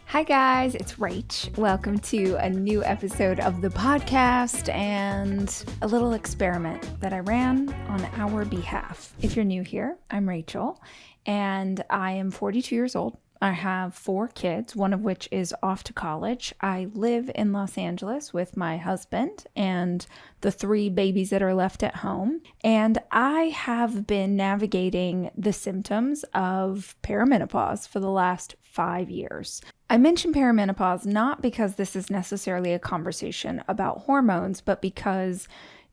Hi guys, it's Rach. Welcome to a new episode of the podcast and a little experiment that I ran on our behalf. If you're new here, I'm Rachel and I am 42 years old. I have 4 kids, one of which is off to college. I live in Los Angeles with my husband and the 3 babies that are left at home. And I have been navigating the symptoms of perimenopause for the last 5 years. I mention perimenopause not because this is necessarily a conversation about hormones, but because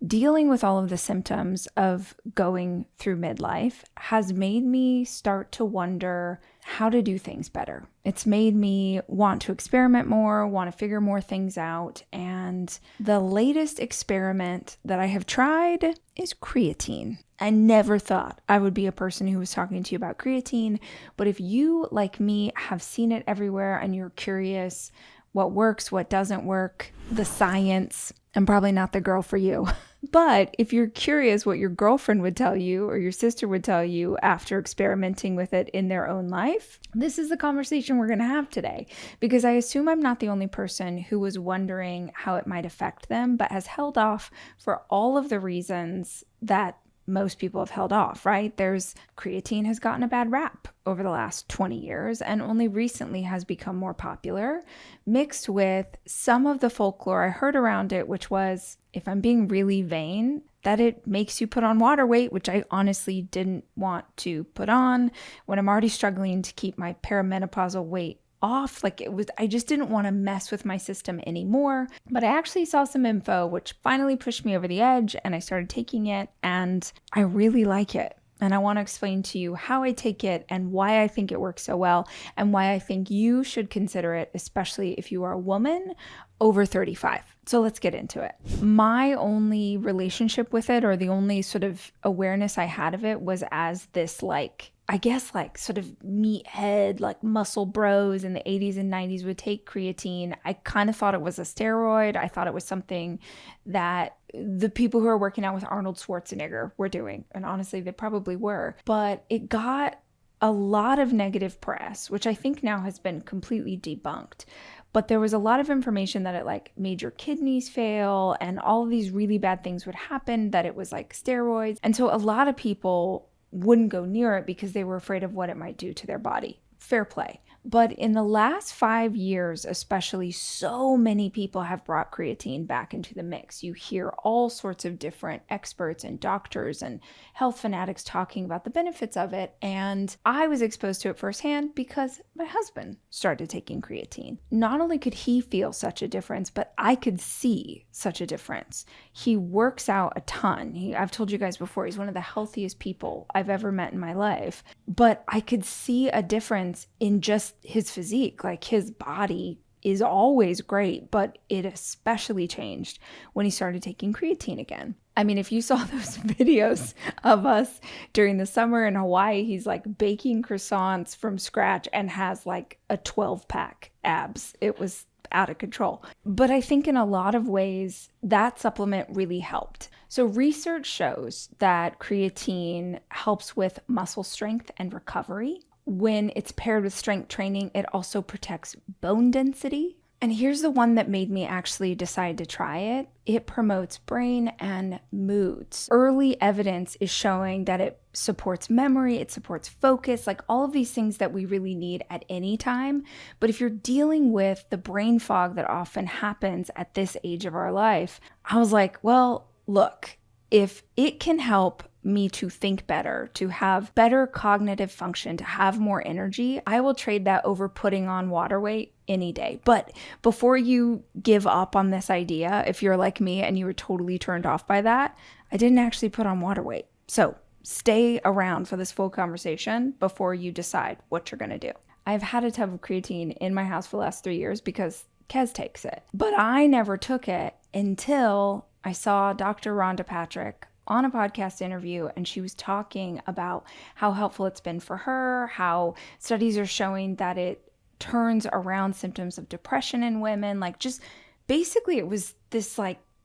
dealing with all of the symptoms of going through midlife has made me start to wonder how to do things better. It's made me want to experiment more, want to figure more things out. And the latest experiment that I have tried is creatine. I never thought I would be a person who was talking to you about creatine, but if you, like me, have seen it everywhere and you're curious what works, what doesn't work, the science, I'm probably not the girl for you. But if you're curious what your girlfriend would tell you or your sister would tell you after experimenting with it in their own life, this is the conversation we're going to have today. Because I assume I'm not the only person who was wondering how it might affect them, but has held off for all of the reasons that most people have held off, right? Creatine has gotten a bad rap over the last 20 years and only recently has become more popular, mixed with some of the folklore I heard around it, which was, if I'm being really vain, that it makes you put on water weight, which I honestly didn't want to put on when I'm already struggling to keep my perimenopausal weight off. I just didn't want to mess with my system anymore. But I actually saw some info which finally pushed me over the edge and I started taking it and I really like it. And I want to explain to you how I take it and why I think it works so well and why I think you should consider it, especially if you are a woman over 35. So let's get into it. My only relationship with it, or the only sort of awareness I had of it, was as this sort of meathead, muscle bros in the 80s and 90s would take creatine. I kind of thought it was a steroid. I thought it was something that the people who are working out with Arnold Schwarzenegger were doing. And honestly, they probably were. But it got a lot of negative press, which I think now has been completely debunked. But there was a lot of information that it made your kidneys fail and all of these really bad things would happen, that it was like steroids. And so a lot of people wouldn't go near it because they were afraid of what it might do to their body. Fair play. But in the last 5 years, especially, so many people have brought creatine back into the mix. You hear all sorts of different experts and doctors and health fanatics talking about the benefits of it. And I was exposed to it firsthand because my husband started taking creatine. Not only could he feel such a difference, but I could see such a difference. He works out a ton. I've told you guys before, he's one of the healthiest people I've ever met in my life. But I could see a difference in just his physique. His body is always great, but it especially changed when he started taking creatine again. I mean, if you saw those videos of us during the summer in Hawaii, he's baking croissants from scratch and has a 12-pack abs. It was out of control. But I think in a lot of ways, that supplement really helped. So research shows that creatine helps with muscle strength and recovery. When it's paired with strength training, it also protects bone density. And here's the one that made me actually decide to try it. It promotes brain and moods. Early evidence is showing that it supports memory, it supports focus, all of these things that we really need at any time. But if you're dealing with the brain fog that often happens at this age of our life, I was like, well, look, if it can help me to think better, to have better cognitive function, to have more energy, I will trade that over putting on water weight any day. But before you give up on this idea, if you're like me and you were totally turned off by that, I didn't actually put on water weight. So stay around for this full conversation before you decide what you're going to do. I've had a tub of creatine in my house for the last 3 years because Kez takes it. But I never took it until I saw Dr. Rhonda Patrick on a podcast interview, and she was talking about how helpful it's been for her, how studies are showing that it turns around symptoms of depression in women. Just basically it was this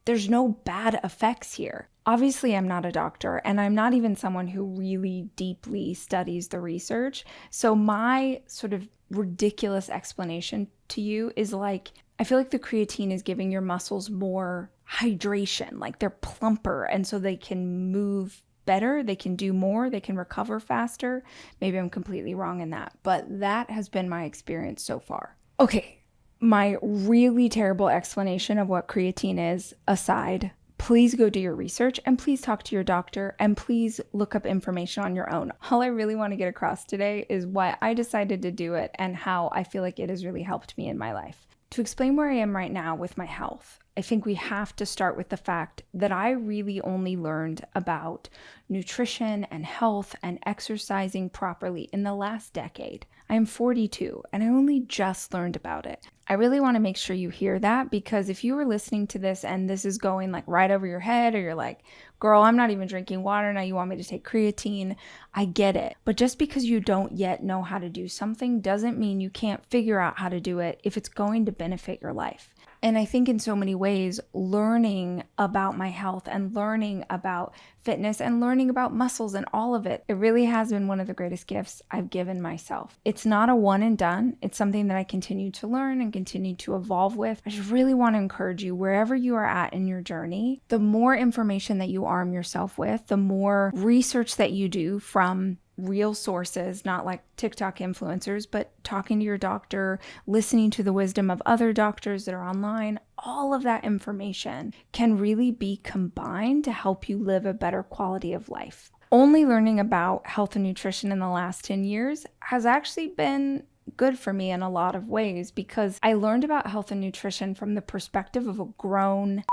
there's no bad effects here. Obviously, I'm not a doctor, and I'm not even someone who really deeply studies the research. So my sort of ridiculous explanation to you is like, I feel like the creatine is giving your muscles more hydration, like they're plumper, and so they can move better, they can do more, they can recover faster. Maybe I'm completely wrong in that, but that has been my experience so far. Okay, my really terrible explanation of what creatine is aside, please go do your research and please talk to your doctor and please look up information on your own. All I really want to get across today is why I decided to do it and how I feel like it has really helped me in my life. To explain where I am right now with my health, I think we have to start with the fact that I really only learned about nutrition and health and exercising properly in the last decade. I am 42 and I only just learned about it. I really want to make sure you hear that, because if you were listening to this and this is going like right over your head, or you're like, girl, I'm not even drinking water now, you want me to take creatine, I get it. But just because you don't yet know how to do something doesn't mean you can't figure out how to do it if it's going to benefit your life. And I think in so many ways, learning about my health and learning about fitness and learning about muscles and all of it, it really has been one of the greatest gifts I've given myself. It's not a one and done. It's something that I continue to learn and continue to evolve with. I just really want to encourage you, wherever you are at in your journey, the more information that you arm yourself with, the more research that you do from real sources, not like TikTok influencers, but talking to your doctor, listening to the wisdom of other doctors that are online, all of that information can really be combined to help you live a better quality of life. Only learning about health and nutrition in the last 10 years has actually been good for me in a lot of ways, because I learned about health and nutrition from the perspective of a grown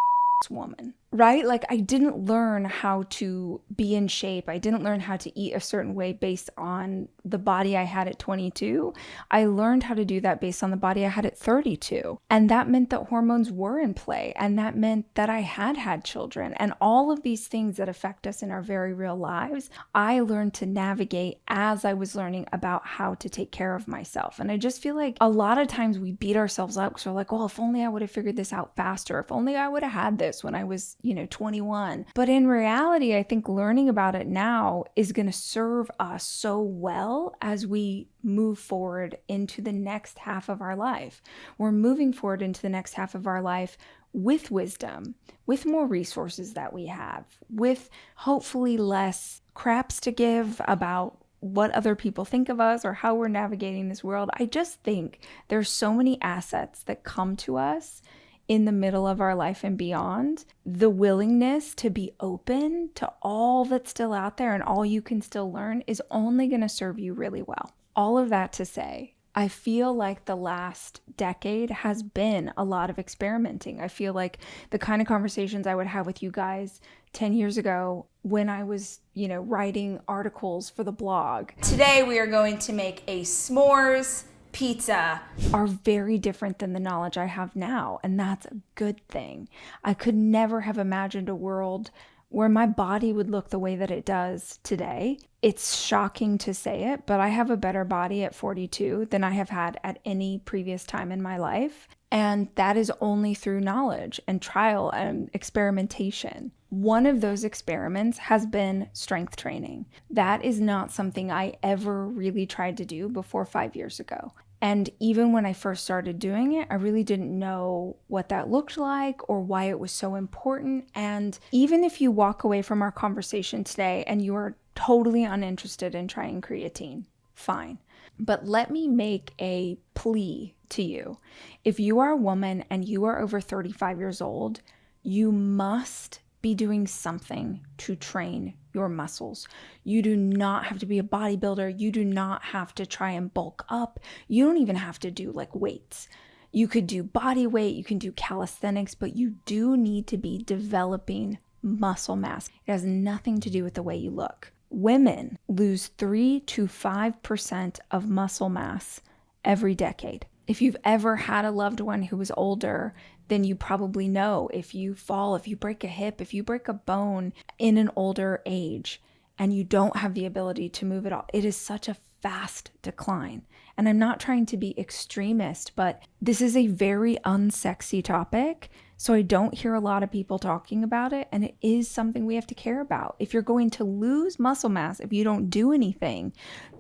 woman, right? Like, I didn't learn how to be in shape. I didn't learn how to eat a certain way based on the body I had at 22. I learned how to do that based on the body I had at 32. And that meant that hormones were in play. And that meant that I had children. And all of these things that affect us in our very real lives, I learned to navigate as I was learning about how to take care of myself. And I just feel like a lot of times we beat ourselves up because we're like, well, if only I would have figured this out faster. If only I would have had this when I was 21. But in reality, I think learning about it now is going to serve us so well as we move forward into the next half of our life. We're moving forward into the next half of our life with wisdom, with more resources that we have, with hopefully less craps to give about what other people think of us or how we're navigating this world. I just think there's so many assets that come to us in the middle of our life and beyond. The willingness to be open to all that's still out there and all you can still learn is only going to serve you really well. All of that to say, I feel like the last decade has been a lot of experimenting. I feel like the kind of conversations I would have with you guys 10 years ago when I was, writing articles for the blog. Today we are going to make a s'mores pizza, are very different than the knowledge I have now. And that's a good thing. I could never have imagined a world where my body would look the way that it does today. It's shocking to say it, but I have a better body at 42 than I have had at any previous time in my life. And that is only through knowledge and trial and experimentation. One of those experiments has been strength training. That is not something I ever really tried to do before 5 years ago. And even when I first started doing it, I really didn't know what that looked like or why it was so important. And even if you walk away from our conversation today and you are totally uninterested in trying creatine, fine. But let me make a plea to you. If you are a woman and you are over 35 years old, you must be doing something to train your muscles. You do not have to be a bodybuilder. You do not have to try and bulk up. You don't even have to do like weights. You could do body weight, you can do calisthenics, but you do need to be developing muscle mass. It has nothing to do with the way you look. Women lose 3 to 5% of muscle mass every decade. If you've ever had a loved one who was older, then you probably know if you fall, if you break a hip, if you break a bone in an older age and you don't have the ability to move at all, it is such a fast decline. And I'm not trying to be extremist, but this is a very unsexy topic So I don't hear a lot of people talking about it, and it is something we have to care about. If you're going to lose muscle mass, if you don't do anything,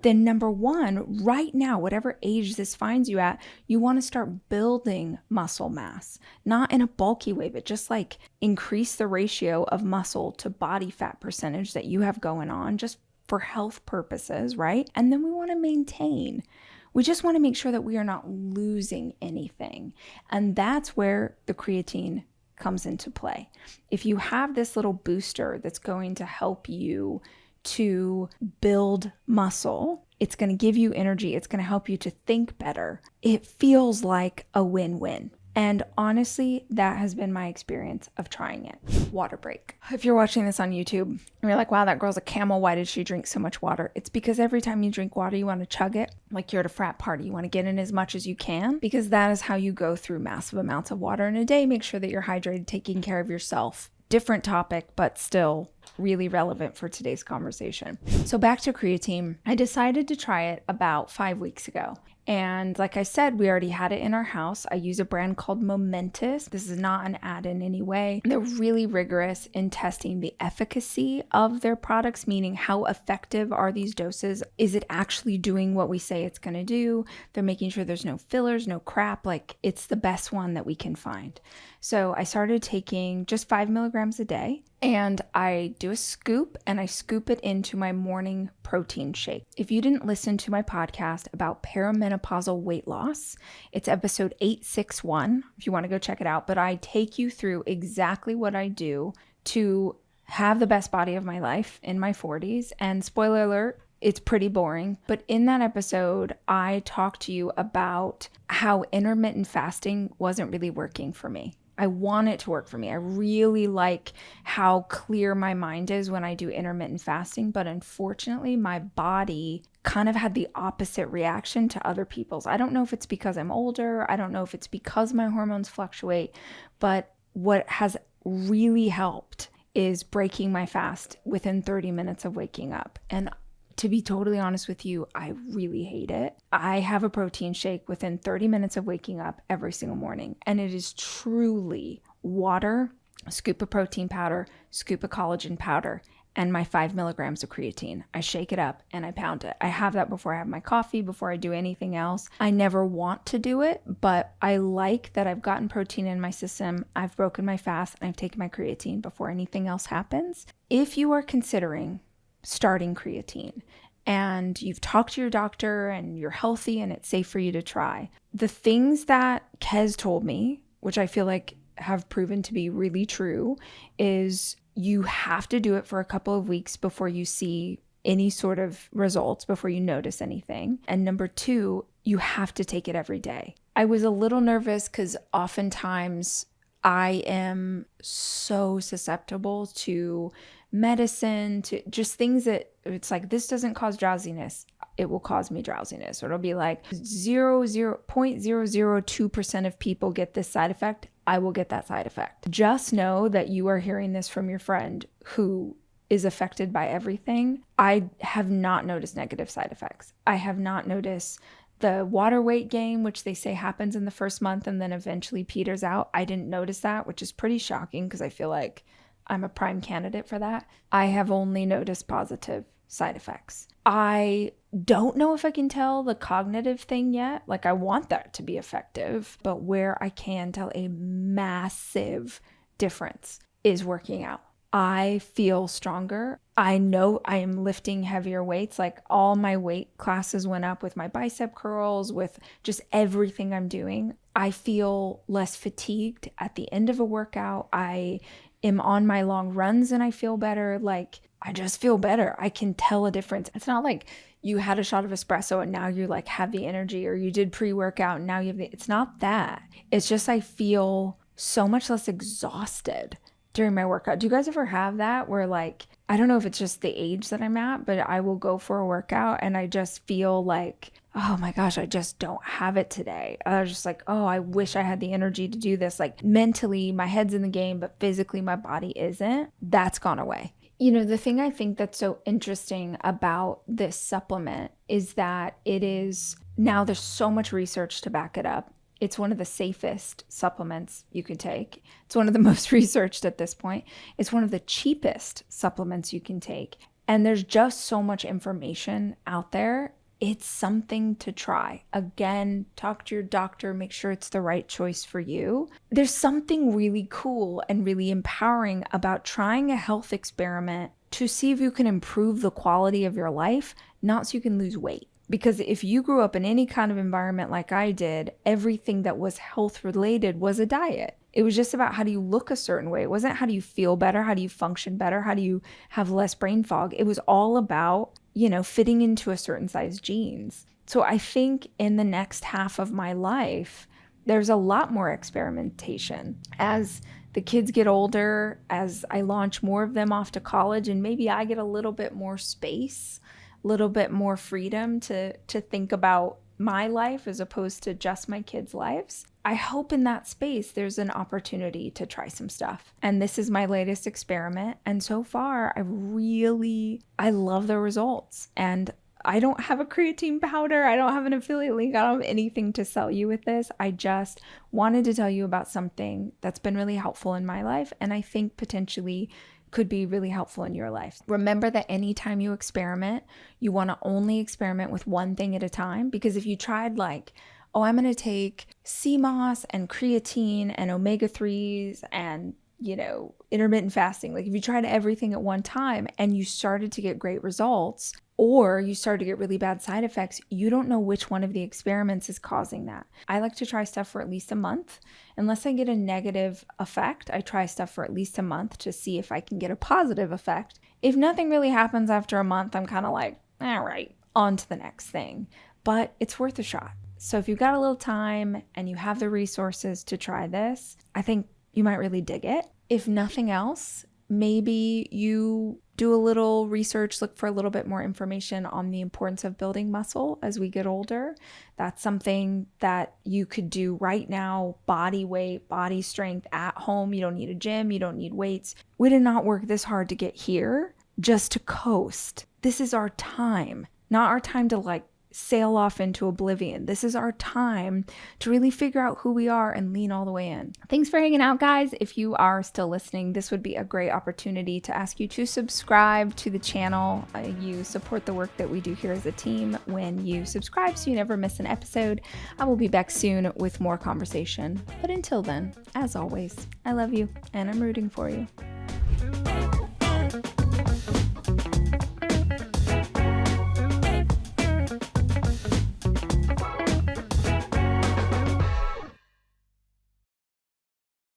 then number one, right now, whatever age this finds you at, you want to start building muscle mass, not in a bulky way, but just like increase the ratio of muscle to body fat percentage that you have going on just for health purposes, right? And then we want to maintain. We just want to make sure that we are not losing anything. And that's where the creatine comes into play. If you have this little booster that's going to help you to build muscle, it's going to give you energy, it's going to help you to think better. It feels like a win-win. And honestly, that has been my experience of trying it. Water break. If you're watching this on YouTube and you're like, wow, that girl's a camel, why did she drink so much water? It's because every time you drink water, you want to chug it like you're at a frat party. You want to get in as much as you can because that is how you go through massive amounts of water in a day. Make sure that you're hydrated, taking care of yourself. Different topic, but still really relevant for today's conversation. So back to creatine. I decided to try it about 5 weeks ago. And like I said, we already had it in our house. I use a brand called Momentous. This is not an ad in any way. They're really rigorous in testing the efficacy of their products, meaning how effective are these doses? Is it actually doing what we say it's going to do? They're making sure there's no fillers, no crap. Like it's the best one that we can find. So I started taking just 5 milligrams a day. And I do a scoop and I scoop it into my morning protein shake. If you didn't listen to my podcast about perimenopausal weight loss, it's episode 861 if you want to go check it out. But I take you through exactly what I do to have the best body of my life in my 40s. And spoiler alert, it's pretty boring. But in that episode, I talk to you about how intermittent fasting wasn't really working for me. I want it to work for me. I really like how clear my mind is when I do intermittent fasting, but unfortunately my body kind of had the opposite reaction to other people's. I don't know if it's because I'm older. I don't know if it's because my hormones fluctuate, but what has really helped is breaking my fast within 30 minutes of waking up. And to be totally honest with you, I really hate it. I have a protein shake within 30 minutes of waking up every single morning. And it is truly water, a scoop of protein powder, scoop of collagen powder, and my 5 milligrams of creatine. I shake it up and I pound it. I have that before I have my coffee, before I do anything else. I never want to do it, but I like that I've gotten protein in my system. I've broken my fast and I've taken my creatine before anything else happens. If you are considering starting creatine and you've talked to your doctor and you're healthy and it's safe for you to try, the things that Kez told me, which I feel like have proven to be really true, is you have to do it for a couple of weeks before you see any sort of results, before you notice anything. And number two, you have to take it every day. I was a little nervous because oftentimes I am so susceptible to medicine, to just things that it's like, this doesn't cause drowsiness. It will cause me drowsiness. Or it'll be like 0.002% of people get this side effect. I will get that side effect. Just know that you are hearing this from your friend who is affected by everything. I have not noticed negative side effects. I have not noticed the water weight gain, which they say happens in the first month and then eventually peters out. I didn't notice that, which is pretty shocking because I feel like I'm a prime candidate for that. I have only noticed positive side effects. I don't know if I can tell the cognitive thing yet. Like I want that to be effective, but where I can tell a massive difference is working out. I feel stronger. I know I am lifting heavier weights. Like all my weight classes went up with my bicep curls, with just everything I'm doing. I feel less fatigued at the end of a workout. I am on my long runs and I feel better. Like I just feel better. I can tell a difference. It's not like you had a shot of espresso and now you like have the energy, or you did pre-workout and now you have the, it's not that. It's just I feel so much less exhausted during my workout. Do you guys ever have that where like, I don't know if it's just the age that I'm at, but I will go for a workout and I just feel like, oh my gosh, I just don't have it today. I was just like, oh, I wish I had the energy to do this. Like mentally, my head's in the game, but physically my body isn't. That's gone away. You know, the thing I think that's so interesting about this supplement is that it is, now there's so much research to back it up. It's one of the safest supplements you can take. It's one of the most researched at this point. It's one of the cheapest supplements you can take. And there's just so much information out there. It's something to try. Again, talk to your doctor, make sure it's the right choice for you. There's something really cool and really empowering about trying a health experiment to see if you can improve the quality of your life, not so you can lose weight. Because if you grew up in any kind of environment like I did, everything that was health related was a diet. It was just about how do you look a certain way. It wasn't how do you feel better, how do you function better, how do you have less brain fog. It was all about, fitting into a certain size jeans. So I think in the next half of my life, there's a lot more experimentation. As the kids get older, as I launch more of them off to college, and maybe I get a little bit more space, little bit more freedom to think about my life as opposed to just my kids' lives. I hope in that space there's an opportunity to try some stuff. And this is my latest experiment. And so far, I love the results. And I don't have a creatine powder. I don't have an affiliate link. I don't have anything to sell you with this. I just wanted to tell you about something that's been really helpful in my life. And I think potentially could be really helpful in your life. Remember that anytime you experiment, you want to only experiment with one thing at a time. Because if you tried I'm going to take CMOS and creatine and omega-3s and, intermittent fasting. If you tried everything at one time and you started to get great results, or you start to get really bad side effects, you don't know which one of the experiments is causing that. I like to try stuff for at least a month. Unless I get a negative effect, I try stuff for at least a month to see if I can get a positive effect. If nothing really happens after a month, I'm kind of like, all right, on to the next thing. But it's worth a shot. So if you've got a little time and you have the resources to try this, I think you might really dig it. If nothing else, maybe you do a little research, look for a little bit more information on the importance of building muscle as we get older. That's something that you could do right now, body weight, body strength at home. You don't need a gym, you don't need weights. We did not work this hard to get here just to coast. This is our time, not our time to sail off into oblivion. This is our time to really figure out who we are and lean all the way in. Thanks for hanging out, guys. If you are still listening, this would be a great opportunity to ask you to subscribe to the channel. You support the work that we do here as a team when you subscribe so you never miss an episode. I will be back soon with more conversation. But until then, as always, I love you and I'm rooting for you.